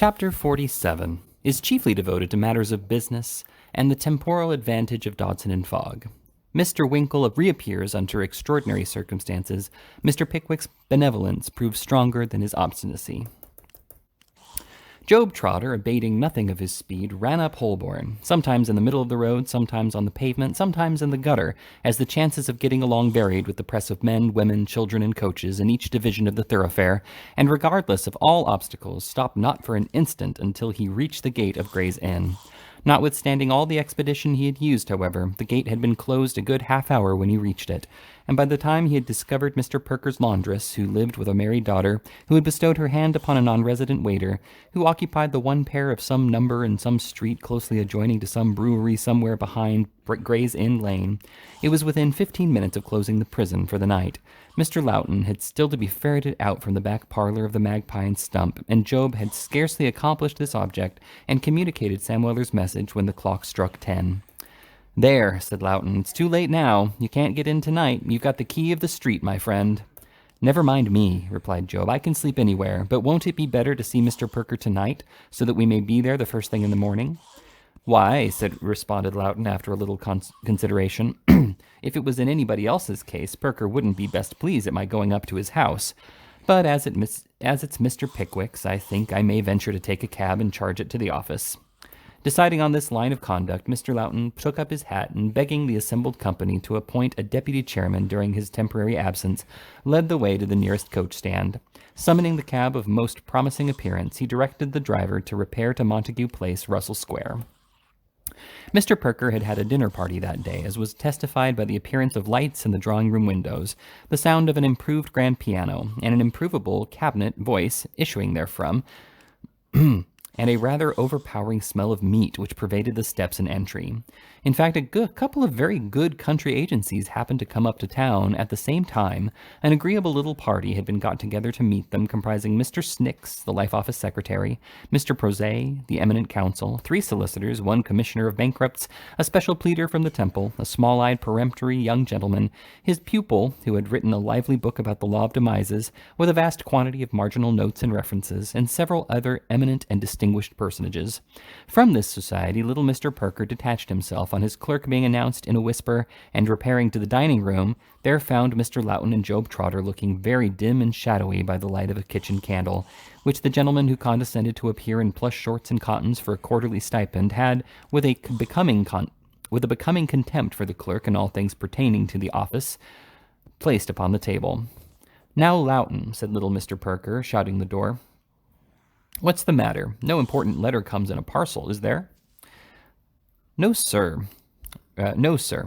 Chapter 47 is chiefly devoted to matters of business and the temporal advantage of Dodson and Fogg. Mr. Winkle reappears under extraordinary circumstances. Mr. Pickwick's benevolence proves stronger than his obstinacy. Job Trotter, abating nothing of his speed, ran up Holborn, sometimes in the middle of the road, sometimes on the pavement, sometimes in the gutter, as the chances of getting along varied with the press of men, women, children, and coaches in each division of the thoroughfare, and regardless of all obstacles, stopped not for an instant until he reached the gate of Gray's Inn. Notwithstanding all the expedition he had used, however, the gate had been closed a good half-hour when he reached it, and by the time he had discovered Mr. Perker's laundress, who lived with a married daughter, who had bestowed her hand upon a non-resident waiter, who occupied the one pair of some number in some street closely adjoining to some brewery somewhere behind Gray's Inn Lane, it was within 15 minutes of closing the prison for the night. Mr. Loughton had still to be ferreted out from the back parlor of the Magpie and Stump, and Job had scarcely accomplished this object and communicated Sam Weller's message when the clock struck 10. "There," said Loughton, "it's too late now. You can't get in tonight. You've got the key of the street, my friend." "Never mind me," replied Job. "I can sleep anywhere, but won't it be better to see Mr. Perker tonight, so that we may be there the first thing in the morning?" "Why," responded Loughton after a little consideration, "if it was in anybody else's case, Perker wouldn't be best pleased at my going up to his house. But as it's Mr. Pickwick's, I think I may venture to take a cab and charge it to the office." Deciding on this line of conduct, Mr. Loughton took up his hat and, begging the assembled company to appoint a deputy chairman during his temporary absence, led the way to the nearest coach stand. Summoning the cab of most promising appearance, he directed the driver to repair to Montague Place, Russell Square. Mr. Perker had had a dinner party that day, as was testified by the appearance of lights in the drawing-room windows, the sound of an improved grand piano, and an improvable cabinet voice issuing therefrom, and a rather overpowering smell of meat which pervaded the steps and entry. In fact, a couple of very good country agencies happened to come up to town at the same time. An agreeable little party had been got together to meet them, comprising Mr. Snicks, the Life Office Secretary, Mr. Prozay, the eminent counsel, 3 solicitors, 1 commissioner of bankrupts, a special pleader from the Temple, a small-eyed, peremptory young gentleman, his pupil, who had written a lively book about the law of demises, with a vast quantity of marginal notes and references, and several other eminent and distinguished personages. From this society, little Mr. Perker detached himself on his clerk being announced in a whisper, and repairing to the dining-room, there found Mr. Loughton and Job Trotter looking very dim and shadowy by the light of a kitchen candle, which the gentleman who condescended to appear in plush shorts and cottons for a quarterly stipend had, with a becoming contempt for the clerk and all things pertaining to the office, placed upon the table. "Now, Loughton," said little Mr. Perker, shouting the door. "What's the matter? No important letter comes in a parcel, is there?" No, sir,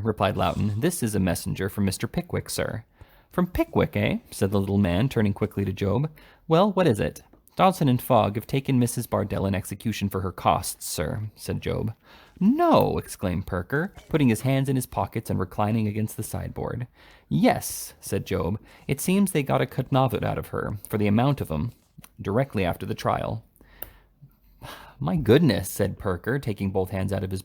replied Loughton. "This is a messenger from Mr. Pickwick, sir." "From Pickwick, eh?" said the little man, turning quickly to Job. "Well, what is it?" "Dodson and Fogg have taken Mrs. Bardell in execution for her costs, sir," said Job. "No!" exclaimed Perker, putting his hands in his pockets and reclining against the sideboard. "Yes," said Job. "It seems they got a cutnovit out of her, for the amount of 'em, directly after the trial." "My goodness," said Perker, taking both hands out of his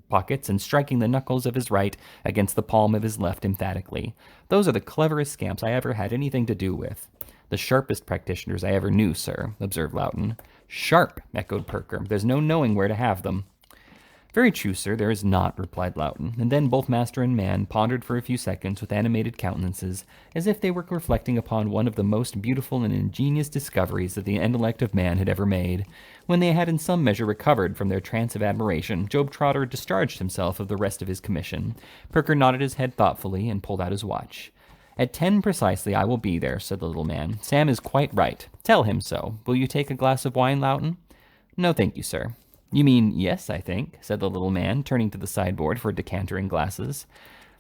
pockets and striking the knuckles of his right against the palm of his left emphatically. "Those are the cleverest scamps I ever had anything to do with." "The sharpest practitioners I ever knew, sir," observed Loughton. "Sharp," echoed Perker. "There's no knowing where to have them." "Very true, sir, there is not," replied Loughton, and then both master and man pondered for a few seconds with animated countenances, as if they were reflecting upon one of the most beautiful and ingenious discoveries that the intellect of man had ever made. When they had in some measure recovered from their trance of admiration, Job Trotter discharged himself of the rest of his commission. Perker nodded his head thoughtfully and pulled out his watch. "At 10 precisely I will be there," said the little man. "Sam is quite right. Tell him so. Will you take a glass of wine, Loughton?" "No, thank you, sir." "You mean yes, I think," said the little man, turning to the sideboard for a decanter and glasses.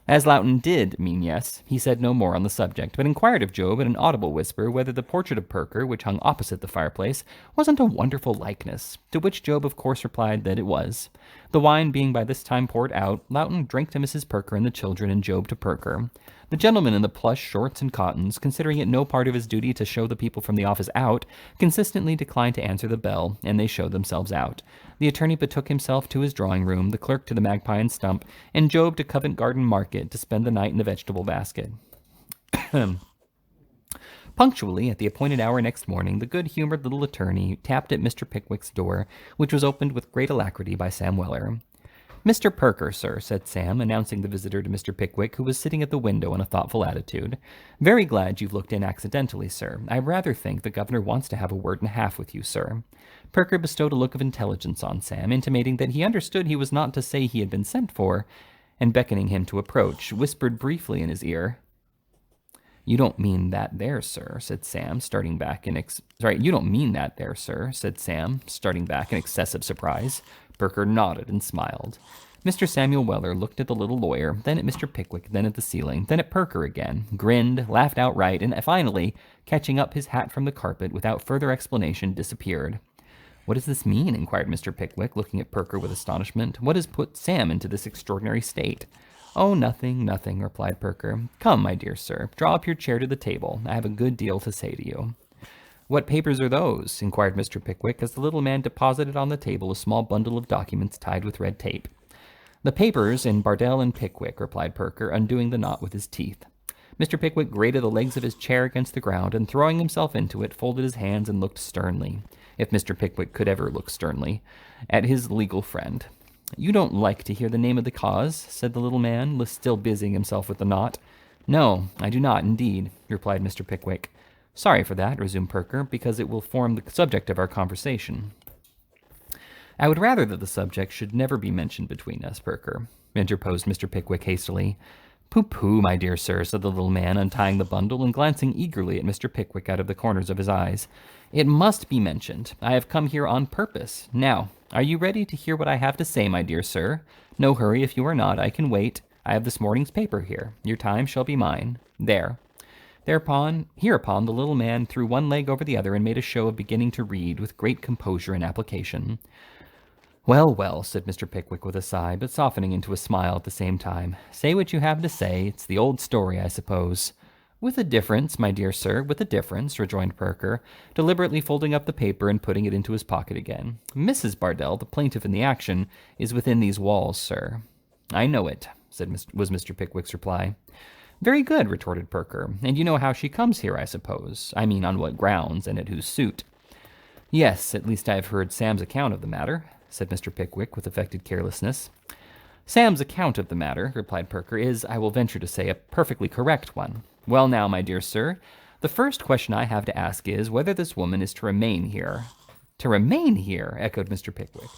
As Loughton did mean yes, he said no more on the subject, but inquired of Job in an audible whisper whether the portrait of Perker, which hung opposite the fireplace, wasn't a wonderful likeness, to which Job of course replied that it was. The wine being by this time poured out, Loughton drank to Mrs. Perker and the children, and Job to Perker. The gentleman in the plush shorts and cottons, considering it no part of his duty to show the people from the office out, consistently declined to answer the bell, and they showed themselves out. The attorney betook himself to his drawing-room, the clerk to the Magpie and Stump, and Job to Covent Garden Market to spend the night in the vegetable basket. Punctually at the appointed hour next morning, the good-humored little attorney tapped at Mr. Pickwick's door, which was opened with great alacrity by Sam Weller. "Mr. Perker, sir," said Sam, announcing the visitor to Mr. Pickwick, who was sitting at the window in a thoughtful attitude. "Very glad you've looked in accidentally, sir. I rather think the governor wants to have a word and a half with you, sir." Perker bestowed a look of intelligence on Sam, intimating that he understood he was not to say he had been sent for, and beckoning him to approach, whispered briefly in his ear. "You don't mean that there, sir," said Sam, starting back in you don't mean that there, sir," said Sam, starting back in excessive surprise. Perker nodded and smiled. Mr. Samuel Weller looked at the little lawyer, then at Mr. Pickwick, then at the ceiling, then at Perker again, grinned, laughed outright, and finally, catching up his hat from the carpet without further explanation, disappeared. "What does this mean?" inquired Mr. Pickwick, looking at Perker with astonishment. "What has put Sam into this extraordinary state?" "Oh, nothing, nothing," replied Perker. "Come, my dear sir, draw up your chair to the table. I have a good deal to say to you." "What papers are those?" inquired Mr. Pickwick, as the little man deposited on the table a small bundle of documents tied with red tape. "The papers in Bardell and Pickwick," replied Perker, undoing the knot with his teeth. Mr. Pickwick grated the legs of his chair against the ground, and throwing himself into it, folded his hands and looked sternly, if Mr. Pickwick could ever look sternly, at his legal friend. "You don't like to hear the name of the cause?" said the little man, still busying himself with the knot. "No, I do not, indeed," replied Mr. Pickwick. "Sorry for that," resumed Perker, "because it will form the subject of our conversation." "I would rather that the subject should never be mentioned between us, Perker," interposed Mr. Pickwick hastily. "Pooh-pooh, my dear sir," said the little man, untying the bundle and glancing eagerly at Mr. Pickwick out of the corners of his eyes. "It must be mentioned. I have come here on purpose. Now, are you ready to hear what I have to say, my dear sir? No hurry if you are not. I can wait. I have this morning's paper here. Your time shall be mine. There." Hereupon, the little man threw one leg over the other and made a show of beginning to read with great composure and application. "Well, well," said Mr. Pickwick with a sigh, but softening into a smile at the same time. "Say what you have to say. It's the old story, I suppose." "With a difference, my dear sir, with a difference," rejoined Perker, deliberately folding up the paper and putting it into his pocket again. "Mrs. Bardell, the plaintiff in the action, is within these walls, sir." "I know it," was Mr. Pickwick's reply. "Very good," retorted Perker. "And you know how she comes here, I suppose. I mean, on what grounds, and at whose suit." "Yes, at least I have heard Sam's account of the matter," said Mr. Pickwick with affected carelessness. "Sam's account of the matter," replied Perker, "is, I will venture to say, a perfectly correct one. Well now, my dear sir, the first question I have to ask is whether this woman is to remain here." "To remain here?" echoed Mr. Pickwick.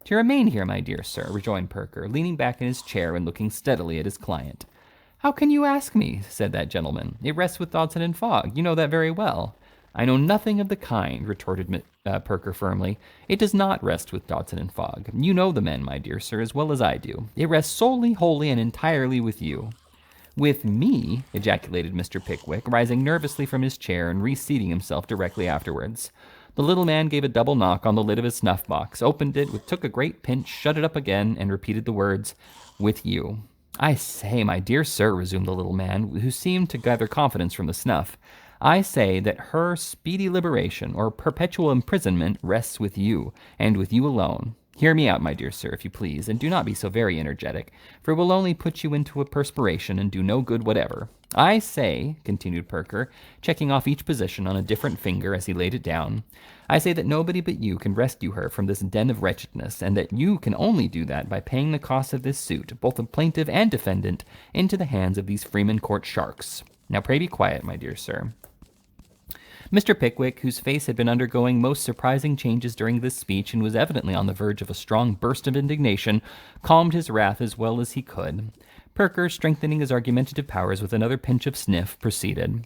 "To remain here, my dear sir," rejoined Perker, leaning back in his chair and looking steadily at his client. "How can you ask me?" said that gentleman. "It rests with Dodson and Fogg. You know that very well." "I know nothing of the kind," retorted Perker firmly. "It does not rest with Dodson and Fogg. You know the men, my dear sir, as well as I do. It rests solely, wholly, and entirely with you." "With me?" ejaculated Mr. Pickwick, rising nervously from his chair and reseating himself directly afterwards. The little man gave a double knock on the lid of his snuff-box, opened it, took a great pinch, shut it up again, and repeated the words, "With you." "I say, my dear sir," resumed the little man, who seemed to gather confidence from the snuff, "I say that her speedy liberation or perpetual imprisonment rests with you, and with you alone. Hear me out, my dear sir, if you please, and do not be so very energetic, for it will only put you into a perspiration and do no good whatever. I say," continued Perker, checking off each position on a different finger as he laid it down, "I say that nobody but you can rescue her from this den of wretchedness, and that you can only do that by paying the costs of this suit, both of plaintiff and defendant, into the hands of these Freeman Court sharks. Now pray be quiet, my dear sir." Mr. Pickwick, whose face had been undergoing most surprising changes during this speech and was evidently on the verge of a strong burst of indignation, calmed his wrath as well as he could. Perker, strengthening his argumentative powers with another pinch of snuff, proceeded.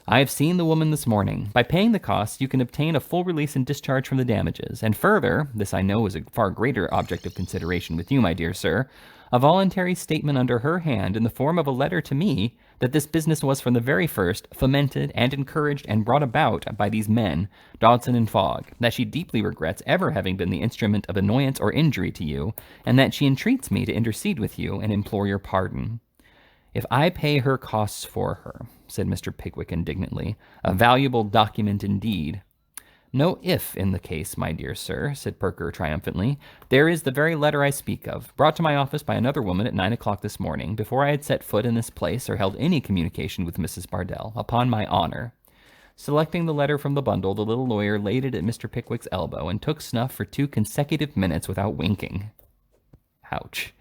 "I have seen the woman this morning. By paying the costs, you can obtain a full release and discharge from the damages. And further, this I know is a far greater object of consideration with you, my dear sir, a voluntary statement under her hand in the form of a letter to me that this business was from the very first fomented and encouraged and brought about by these men, Dodson and Fogg, that she deeply regrets ever having been the instrument of annoyance or injury to you, and that she entreats me to intercede with you and implore your pardon." "If I pay her costs for her," said Mr. Pickwick indignantly, "a valuable document indeed." No if in the case, my dear sir, said Perker triumphantly. There is the very letter I speak of, brought to my office by another woman at 9 o'clock this morning, before I had set foot in this place or held any communication with Mrs. Bardell, upon my honor. Selecting the letter from the bundle, the little lawyer laid it at Mr. Pickwick's elbow and took snuff for 2 consecutive minutes without winking. Ouch.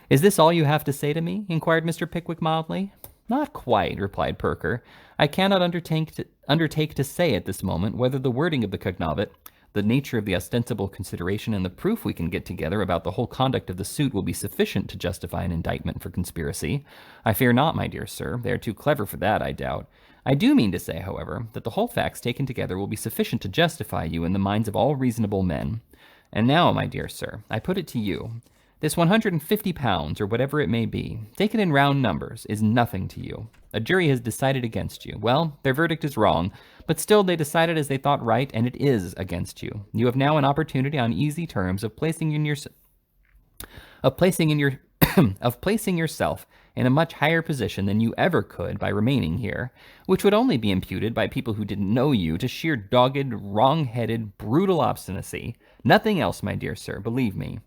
Is this all you have to say to me? Inquired Mr. Pickwick mildly. Not quite, replied Perker. I cannot undertake to say at this moment whether the wording of the cognovit, the nature of the ostensible consideration, and the proof we can get together about the whole conduct of the suit will be sufficient to justify an indictment for conspiracy. I fear not, my dear sir. They are too clever for that, I doubt. I do mean to say, however, that the whole facts taken together will be sufficient to justify you in the minds of all reasonable men. And now, my dear sir, I put it to you. This £150, or whatever it may be, taken in round numbers, is nothing to you. A jury has decided against you. Well, their verdict is wrong, but still they decided as they thought right, and it is against you. You have now an opportunity on easy terms of placing yourself in a much higher position than you ever could by remaining here, which would only be imputed by people who didn't know you to sheer dogged, wrong-headed, brutal obstinacy. Nothing else, my dear sir, believe me.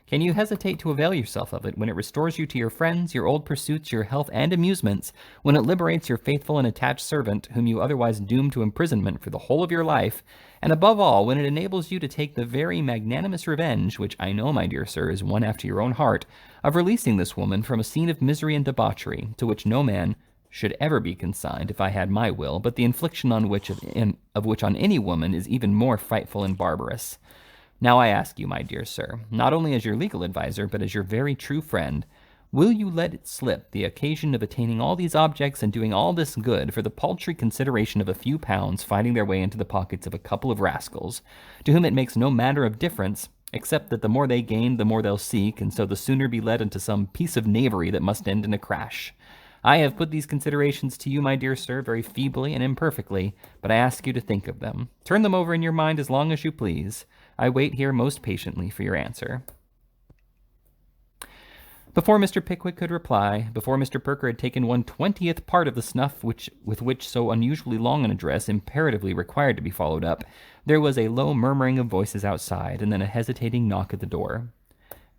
Can you hesitate to avail yourself of it when it restores you to your friends, your old pursuits, your health and amusements, when it liberates your faithful and attached servant, whom you otherwise doomed to imprisonment for the whole of your life, and above all, when it enables you to take the very magnanimous revenge, which I know, my dear sir, is one after your own heart, of releasing this woman from a scene of misery and debauchery, to which no man should ever be consigned if I had my will, but the infliction of which on any woman is even more frightful and barbarous. Now I ask you, my dear sir, not only as your legal adviser, but as your very true friend, will you let it slip the occasion of attaining all these objects and doing all this good for the paltry consideration of a few pounds finding their way into the pockets of a couple of rascals, to whom it makes no manner of difference, except that the more they gain, the more they'll seek, and so the sooner be led into some piece of knavery that must end in a crash? I have put these considerations to you, my dear sir, very feebly and imperfectly, but I ask you to think of them. Turn them over in your mind as long as you please. I wait here most patiently for your answer. Before Mr. Pickwick could reply, before Mr. Perker had taken 1/20th part of the snuff with which so unusually long an address imperatively required to be followed up, there was a low murmuring of voices outside, and then a hesitating knock at the door.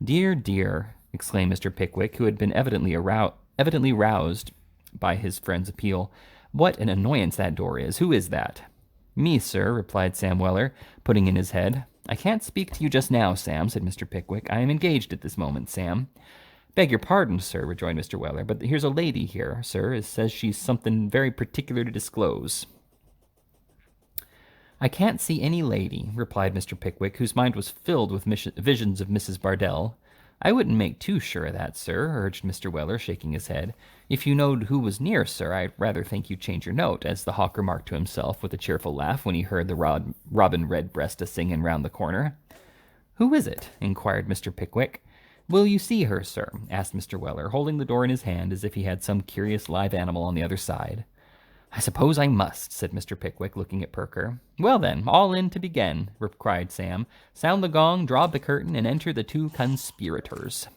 Dear, dear, exclaimed Mr. Pickwick, who had been evidently roused by his friend's appeal. What an annoyance that door is. Who is that? Me, sir, replied Sam Weller, putting in his head. I can't speak to you just now, Sam, said Mr. Pickwick. I am engaged at this moment, Sam. Beg your pardon, sir, rejoined Mr. Weller, but here's a lady here, sir, as says she's something very particular to disclose. I can't see any lady, replied Mr. Pickwick, whose mind was filled with visions of Mrs. Bardell. I wouldn't make too sure of that, sir, urged Mr. Weller, shaking his head. If you knowed who was near, sir, I'd rather think you'd change your note, as the hawk remarked to himself with a cheerful laugh when he heard the robin redbreast a-singing round the corner. Who is it? inquired Mr. Pickwick. Will you see her, sir? asked Mr. Weller, holding the door in his hand as if he had some curious live animal on the other side. I suppose I must, said Mr. Pickwick, looking at Perker. Well then, all in to begin, cried Sam. Sound the gong, draw the curtain, and enter the 2 conspirators.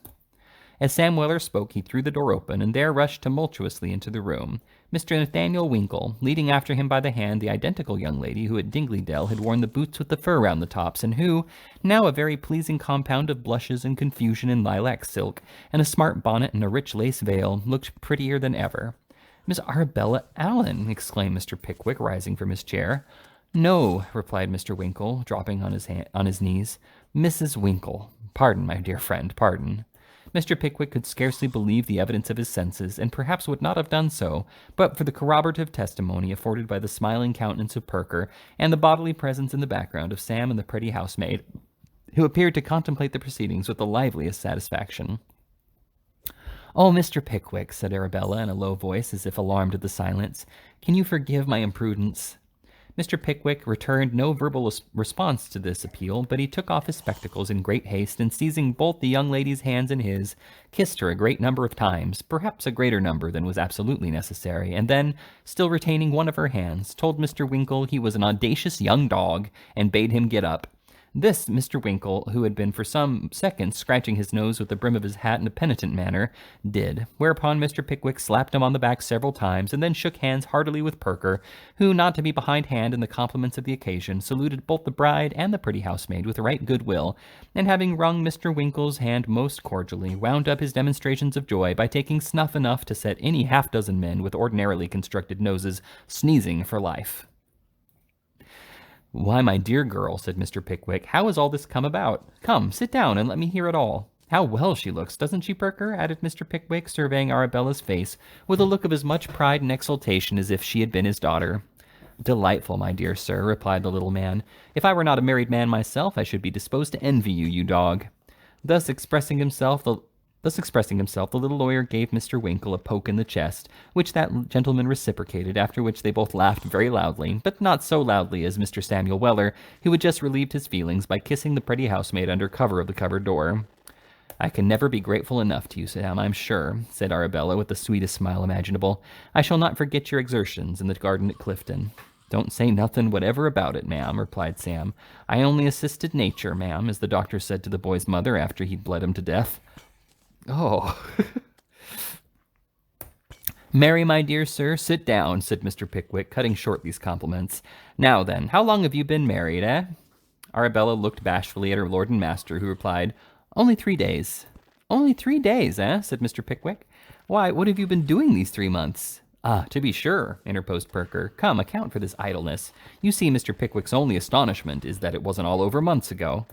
As Sam Weller spoke, he threw the door open, and there rushed tumultuously into the room Mr. Nathaniel Winkle, leading after him by the hand the identical young lady who at Dingley Dell had worn the boots with the fur round the tops, and who, now a very pleasing compound of blushes and confusion in lilac silk, and a smart bonnet and a rich lace veil, looked prettier than ever. Miss Arabella Allen, exclaimed Mr. Pickwick, rising from his chair. No, replied Mr. Winkle, dropping on his knees. Mrs. Winkle. Pardon, my dear friend, pardon. Mr. Pickwick could scarcely believe the evidence of his senses, and perhaps would not have done so, but for the corroborative testimony afforded by the smiling countenance of Perker, and the bodily presence in the background of Sam and the pretty housemaid, who appeared to contemplate the proceedings with the liveliest satisfaction. Oh, Mr. Pickwick, said Arabella in a low voice, as if alarmed at the silence, can you forgive my imprudence? Mr. Pickwick returned no verbal response to this appeal, but he took off his spectacles in great haste, and seizing both the young lady's hands in his, kissed her a great number of times, perhaps a greater number than was absolutely necessary, and then, still retaining one of her hands, told Mr. Winkle he was an audacious young dog, and bade him get up. This Mr. Winkle, who had been for some seconds scratching his nose with the brim of his hat in a penitent manner, did, whereupon Mr. Pickwick slapped him on the back several times and then shook hands heartily with Perker, who, not to be behindhand in the compliments of the occasion, saluted both the bride and the pretty housemaid with right good will, and having wrung Mr. Winkle's hand most cordially, wound up his demonstrations of joy by taking snuff enough to set any half-dozen men with ordinarily constructed noses sneezing for life. "Why, my dear girl," said Mr. Pickwick, "how has all this come about? Come, sit down and let me hear it all. How well she looks, doesn't she, Perker?" added Mr. Pickwick, surveying Arabella's face with a look of as much pride and exultation as if she had been his daughter. "Delightful, my dear sir," replied the little man. "If I were not a married man myself, I should be disposed to envy you, you dog." Thus expressing himself, the little lawyer gave Mr. Winkle a poke in the chest, which that gentleman reciprocated, after which they both laughed very loudly, but not so loudly as Mr. Samuel Weller, who had just relieved his feelings by kissing the pretty housemaid under cover of the cupboard door. "I can never be grateful enough to you, Sam, I'm sure," said Arabella with the sweetest smile imaginable. "I shall not forget your exertions in the garden at Clifton." "Don't say nothing whatever about it, ma'am," replied Sam. "I only assisted nature, ma'am, as the doctor said to the boy's mother after he'd bled him to death." "Oh." "Mary, my dear sir, sit down," said Mr. Pickwick, cutting short these compliments. "Now then, how long have you been married, eh?" Arabella looked bashfully at her lord and master, who replied, "Only 3 days." "Only 3 days, eh?" said Mr. Pickwick. "Why, what have you been doing these 3 months?" "Ah, to be sure," interposed Perker. "Come, account for this idleness. You see, Mr. Pickwick's only astonishment is that it wasn't all over months ago."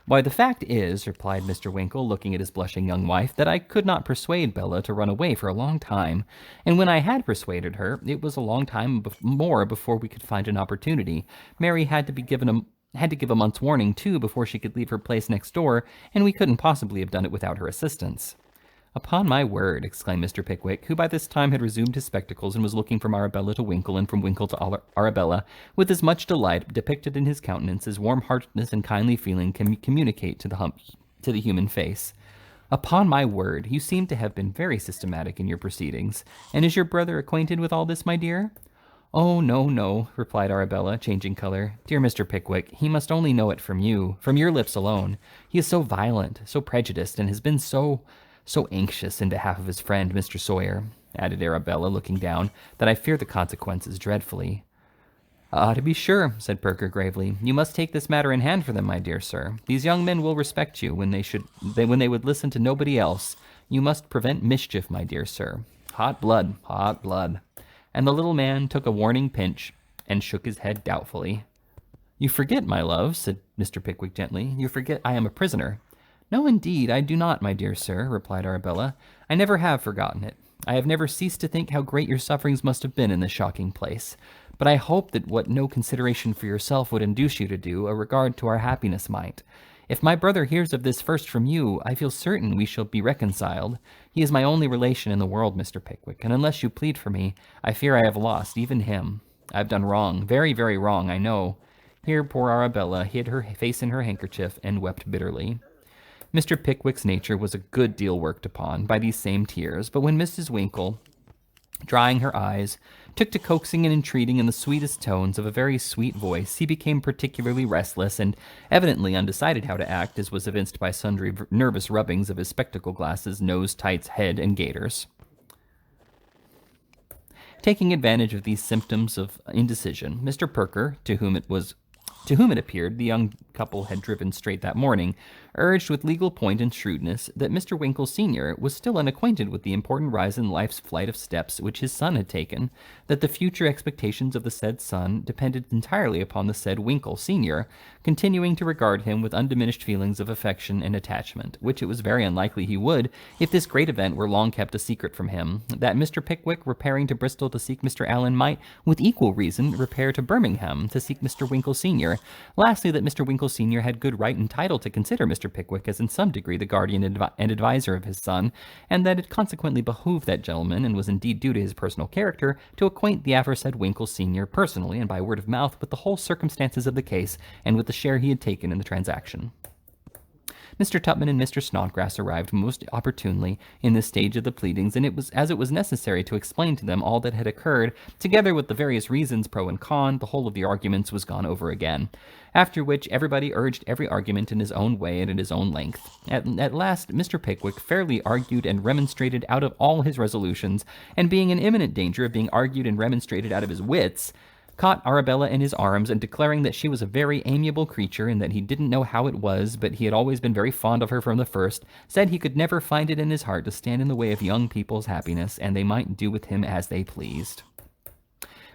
"Why, the fact is," replied Mr. Winkle, looking at his blushing young wife, "that I could not persuade Bella to run away for a long time. And when I had persuaded her, it was a long time more before we could find an opportunity. Mary had to give a month's warning, too, before she could leave her place next door, and we couldn't possibly have done it without her assistance." "Upon my word," exclaimed Mr. Pickwick, who by this time had resumed his spectacles and was looking from Arabella to Winkle and from Winkle to Arabella, with as much delight depicted in his countenance as warm-heartedness and kindly feeling can communicate to the human face. "Upon my word, you seem to have been very systematic in your proceedings. And is your brother acquainted with all this, my dear?" "Oh, no," replied Arabella, changing color. "Dear Mr. Pickwick, he must only know it from you, from your lips alone. He is so violent, so prejudiced, and has been so anxious in behalf of his friend, Mr. Sawyer," added Arabella, looking down, "that I fear the consequences dreadfully." "Ah, to be sure," said Perker gravely. "You must take this matter in hand for them, my dear sir. These young men will respect you when they would listen to nobody else. You must prevent mischief, my dear sir. Hot blood, hot blood." And the little man took a warning pinch and shook his head doubtfully. "You forget, my love," said Mr. Pickwick gently. "You forget I am a prisoner." "No, indeed, I do not, my dear sir," replied Arabella. "I never have forgotten it. I have never ceased to think how great your sufferings must have been in this shocking place. But I hope that what no consideration for yourself would induce you to do, a regard to our happiness might. If my brother hears of this first from you, I feel certain we shall be reconciled. He is my only relation in the world, Mr. Pickwick, and unless you plead for me, I fear I have lost even him. I've done wrong, very, very wrong, I know." Here poor Arabella hid her face in her handkerchief and wept bitterly. Mr. Pickwick's nature was a good deal worked upon by these same tears, but when Mrs. Winkle, drying her eyes, took to coaxing and entreating in the sweetest tones of a very sweet voice, he became particularly restless and evidently undecided how to act, as was evinced by sundry nervous rubbings of his spectacle glasses, nose, tights, head, and gaiters. Taking advantage of these symptoms of indecision, Mr. Perker, to whom it appeared the young couple had driven straight that morning, urged with legal point and shrewdness that Mr. Winkle senior was still unacquainted with the important rise in life's flight of steps which his son had taken, that the future expectations of the said son depended entirely upon the said Winkle senior continuing to regard him with undiminished feelings of affection and attachment, which it was very unlikely he would, if this great event were long kept a secret from him, that Mr. Pickwick, repairing to Bristol to seek Mr. Allen, might, with equal reason, repair to Birmingham to seek Mr. Winkle senior. Lastly, that Mr. Winkle senior had good right and title to consider Mr. Pickwick as in some degree the guardian and adviser of his son, and that it consequently behooved that gentleman, and was indeed due to his personal character, to acquaint the aforesaid Winkle senior personally and by word of mouth with the whole circumstances of the case, and with the share he had taken in the transaction. Mr. Tupman and Mr. Snodgrass arrived most opportunely in this stage of the pleadings, and it was necessary to explain to them all that had occurred, together with the various reasons pro and con. The whole of the arguments was gone over again. After which everybody urged every argument in his own way and at his own length. At last, Mr. Pickwick fairly argued and remonstrated out of all his resolutions, and being in imminent danger of being argued and remonstrated out of his wits, caught Arabella in his arms, and declaring that she was a very amiable creature, and that he didn't know how it was, but he had always been very fond of her from the first, said he could never find it in his heart to stand in the way of young people's happiness, and they might do with him as they pleased.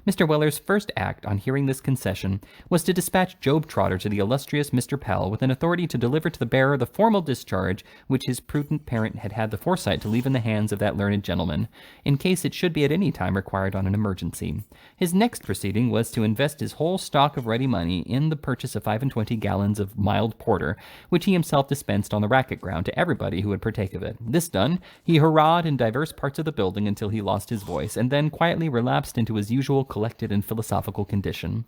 Mr. Weller's first act on hearing this concession was to dispatch Job Trotter to the illustrious Mr. Pell with an authority to deliver to the bearer the formal discharge which his prudent parent had had the foresight to leave in the hands of that learned gentleman, in case it should be at any time required on an emergency. His next proceeding was to invest his whole stock of ready money in the purchase of 25 gallons of mild porter, which he himself dispensed on the racket ground to everybody who would partake of it. This done, he hurrahed in divers parts of the building until he lost his voice, and then quietly relapsed into his usual collected and philosophical condition.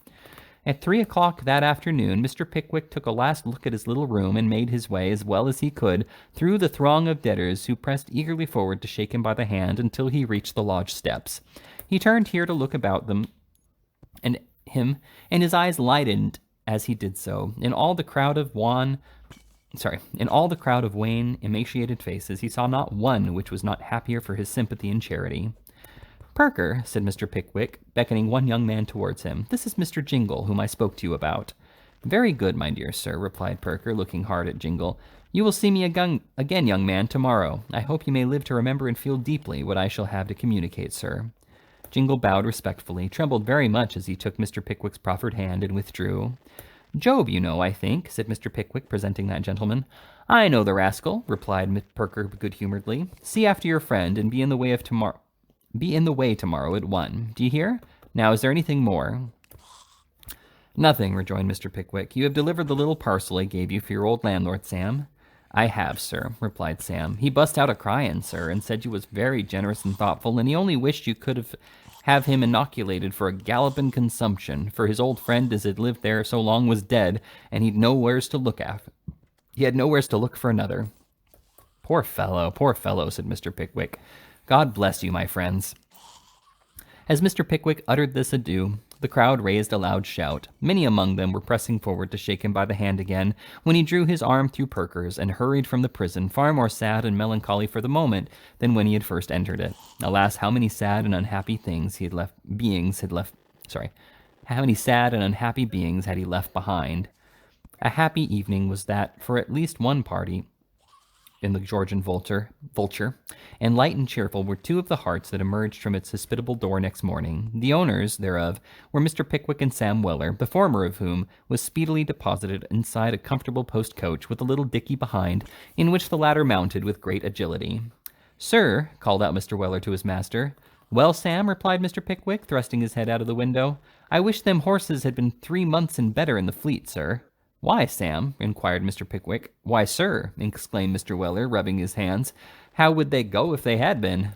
At 3 o'clock that afternoon, Mr. Pickwick took a last look at his little room and made his way, as well as he could, through the throng of debtors who pressed eagerly forward to shake him by the hand until he reached the lodge steps. He turned here to look about them and him, and his eyes lightened as he did so. In all the crowd of wan, emaciated faces, he saw not one which was not happier for his sympathy and charity. "Perker," said Mr. Pickwick, beckoning one young man towards him, "this is Mr. Jingle, whom I spoke to you about." "Very good, my dear sir," replied Perker, looking hard at Jingle. "You will see me again, young man, tomorrow. I hope you may live to remember and feel deeply what I shall have to communicate, sir." Jingle bowed respectfully, trembled very much as he took Mr. Pickwick's proffered hand, and withdrew. "Job, you know, I think," said Mr. Pickwick, presenting that gentleman. "I know the rascal," replied Perker good-humoredly. "See after your friend, and be in the way tomorrow at 1. Do you hear? Now, is there anything more?" "Nothing," rejoined Mr. Pickwick. "You have delivered the little parcel I gave you for your old landlord, Sam?" "I have, sir," replied Sam. "He bust out a-crying, sir, and said you was very generous and thoughtful, and he only wished you could have him inoculated for a galloping consumption, for his old friend as had lived there so long was dead, and he'd nowheres to look after. He had nowheres to look for another." Poor fellow," said Mr. Pickwick. "God bless you, my friends." As Mr. Pickwick uttered this adieu, the crowd raised a loud shout. Many among them were pressing forward to shake him by the hand again, when he drew his arm through Perker's and hurried from the prison, far more sad and melancholy for the moment than when he had first entered it. Alas, how many sad and unhappy beings had he left behind? A happy evening was that for at least one party in the Georgian Vulture, and light and cheerful were two of the hearts that emerged from its hospitable door next morning. The owners thereof were Mr. Pickwick and Sam Weller, the former of whom was speedily deposited inside a comfortable post-coach with a little dickey behind, in which the latter mounted with great agility. "Sir," called out Mr. Weller to his master. "Well, Sam," replied Mr. Pickwick, thrusting his head out of the window, "I wish them horses had been 3 months and better in the fleet, sir." "Why, Sam?" inquired Mr. Pickwick. "Why, sir," exclaimed Mr. Weller, rubbing his hands, "how would they go if they had been?"